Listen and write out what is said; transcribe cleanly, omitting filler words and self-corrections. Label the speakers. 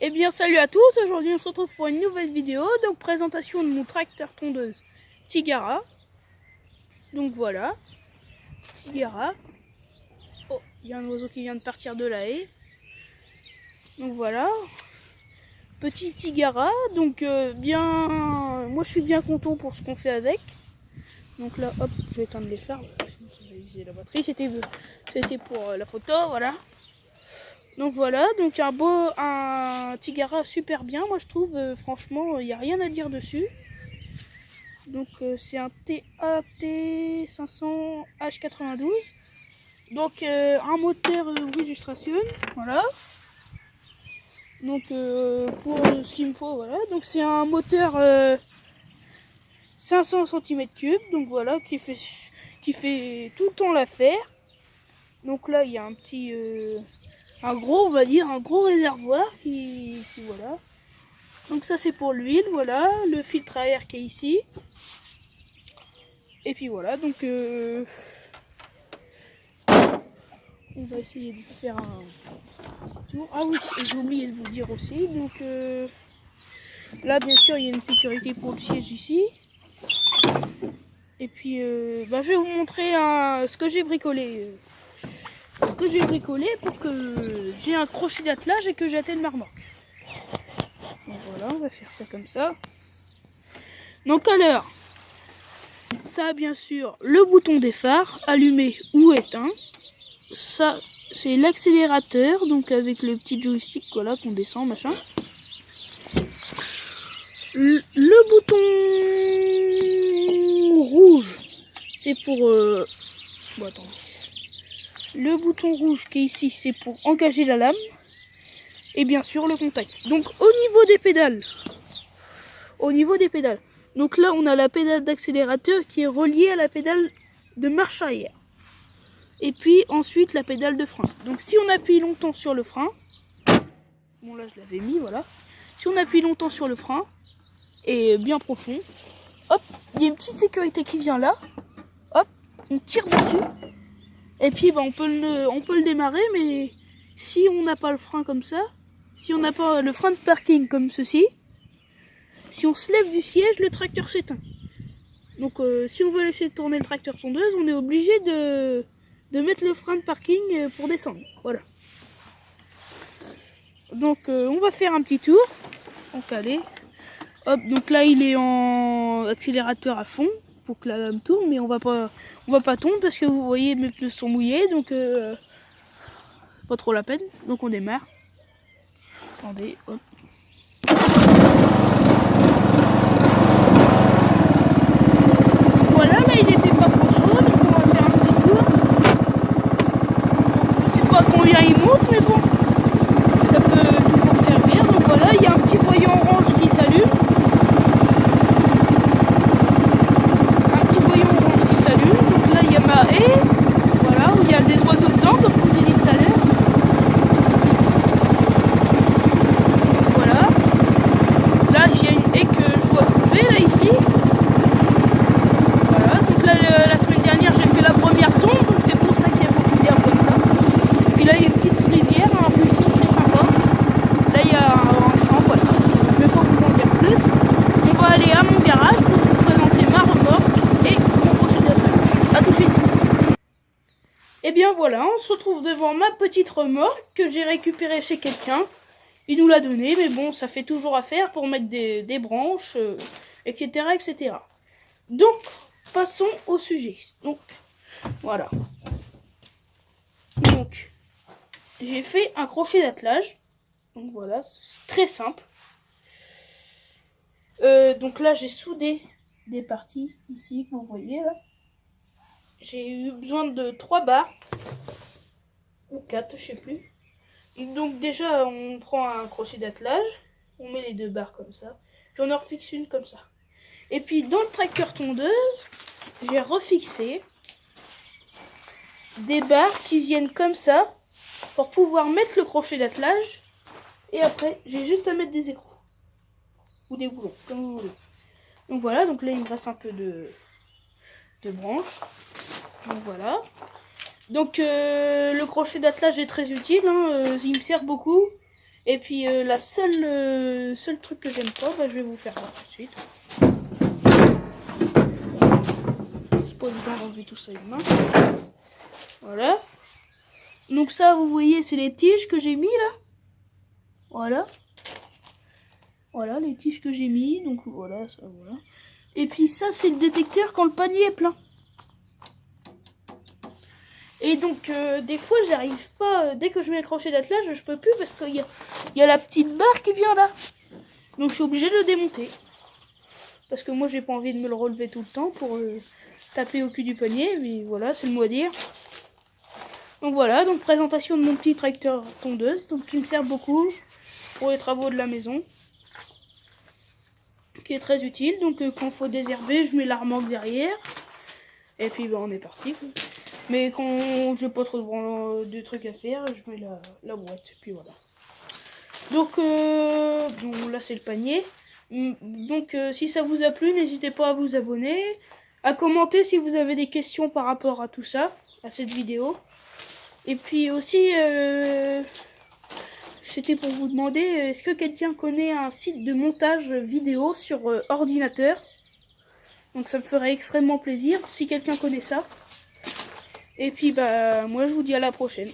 Speaker 1: Eh bien salut à tous, aujourd'hui on se retrouve pour une nouvelle vidéo, donc présentation de mon tracteur tondeuse Tigara. Donc voilà, Tigara. Oh, il y a un oiseau qui vient de partir de la haie. Donc voilà, petit Tigara, donc moi je suis bien content pour ce qu'on fait avec. Donc là hop, je vais éteindre les phares, sinon ça va user la batterie, c'était pour la photo, voilà. Donc voilà, donc un Tigara super bien, moi je trouve, franchement, il n'y a rien à dire dessus. Donc c'est un TAT 500 H92. Donc un moteur illustration, voilà. Donc pour ce qu'il me faut, voilà. Donc c'est un moteur 500 cm3, donc voilà, qui fait tout le temps l'affaire. Donc là il y a un petit... un gros, on va dire, un gros réservoir qui voilà. Donc ça c'est pour l'huile, voilà, le filtre à air qui est ici. Et puis voilà, donc on va essayer de faire un tour. Ah oui, j'ai oublié de vous dire aussi, donc là bien sûr il y a une sécurité pour le siège ici. Et puis je vais vous montrer ce que j'ai bricolé. Ce que j'ai bricolé pour que j'ai un crochet d'attelage et que j'atteigne ma remorque. Donc voilà, on va faire ça comme ça. Donc alors, ça a bien sûr le bouton des phares, allumé ou éteint. Ça, c'est l'accélérateur, donc avec le petit joystick voilà, qu'on descend, machin. Le bouton rouge, c'est pour... Bon, attendez. Le bouton rouge qui est ici, c'est pour engager la lame. Et bien sûr, le contact. Donc, au niveau des pédales, donc là, on a la pédale d'accélérateur qui est reliée à la pédale de marche arrière. Et puis ensuite, la pédale de frein. Donc si on appuie longtemps sur le frein, bon là je l'avais mis, voilà. Si on appuie longtemps sur le frein, et bien profond, hop, il y a une petite sécurité qui vient là. Hop, on tire dessus. Et puis on peut le démarrer, mais si on n'a pas le frein comme ça, si on n'a pas le frein de parking comme ceci, si on se lève du siège, le tracteur s'éteint. Donc si on veut laisser tourner le tracteur tondeuse, on est obligé de mettre le frein de parking pour descendre. Voilà. Donc on va faire un petit tour. Donc allez. Hop, donc là il est en accélérateur à fond pour que la lame tourne, mais on va pas tourner parce que vous voyez mes pneus sont mouillés, donc pas trop la peine. Donc on démarre. Attendez, hop. Voilà, là il était pas trop chaud, donc on va faire un petit tour. Je sais pas combien il monte, mais bon, ça peut toujours servir. Donc voilà, il y a un petit voyant orange qui s'allume. Un petit voyant orange qui s'allume. Donc là il y a ma haie, voilà, où il y a des oiseaux dedans, comme je vous ai dit tout à l'heure. Donc voilà. Là j'ai une haie que je dois trouver, là ici. Voilà, donc là la semaine dernière j'ai fait la première tombe, donc c'est pour ça qu'il y a beaucoup d'herbe comme ça. Puis là il y a une petite rivière, un ruisseau très sympa. Là il y a un champ, voilà. Je vais pas vous en dire plus. On va aller à mon garage pour vous présenter ma remorque et mon crochet d'attelage. A tout de suite. Et bien voilà, on se retrouve devant ma petite remorque que j'ai récupérée chez quelqu'un. Il nous l'a donnée, mais bon, ça fait toujours affaire pour mettre des branches, etc., etc. Donc, passons au sujet. Donc, voilà. Donc, j'ai fait un crochet d'attelage. Donc voilà, c'est très simple. Donc là, j'ai soudé des parties ici, que vous voyez là. J'ai eu besoin de 3 barres. Ou 4, je sais plus. Donc déjà, on prend un crochet d'attelage. On met les 2 barres comme ça. Puis on en refixe une comme ça. Et puis dans le tracteur tondeuse, j'ai refixé des barres qui viennent comme ça pour pouvoir mettre le crochet d'attelage. Et après, j'ai juste à mettre des écrous. Ou des boulons, comme vous voulez. Donc voilà, donc là il me reste un peu de branches. Donc voilà. Donc le crochet d'attelage est très utile, hein, il me sert beaucoup. Et puis la seul truc que j'aime pas, bah, je vais vous faire voir tout de suite. C'est pas évident d'enlever tout ça une main. Voilà. Donc ça, vous voyez, c'est les tiges que j'ai mis là. Voilà. Voilà les tiges que j'ai mis. Donc voilà, ça voilà. Et puis ça, c'est le détecteur quand le panier est plein. Et donc, des fois, j'arrive pas, dès que je mets le crochet d'attelage, je peux plus parce qu'il y a la petite barre qui vient là. Donc, je suis obligée de le démonter. Parce que moi, j'ai pas envie de me le relever tout le temps pour taper au cul du panier. Mais voilà, c'est le mot à dire. Donc voilà, donc présentation de mon petit tracteur tondeuse. Donc, qui me sert beaucoup pour les travaux de la maison. Qui est très utile. Donc, quand il faut désherber, je mets la remorque derrière. Et puis, bah, on est parti. Mais quand j'ai pas trop de trucs à faire, je mets la boîte. Et puis voilà. Donc, bon, là c'est le panier. Donc, si ça vous a plu, n'hésitez pas à vous abonner. À commenter si vous avez des questions par rapport à tout ça, à cette vidéo. Et puis aussi, c'était pour vous demander, est-ce que quelqu'un connaît un site de montage vidéo sur ordinateur? Donc ça me ferait extrêmement plaisir si quelqu'un connaît ça. Et puis bah moi je vous dis à la prochaine.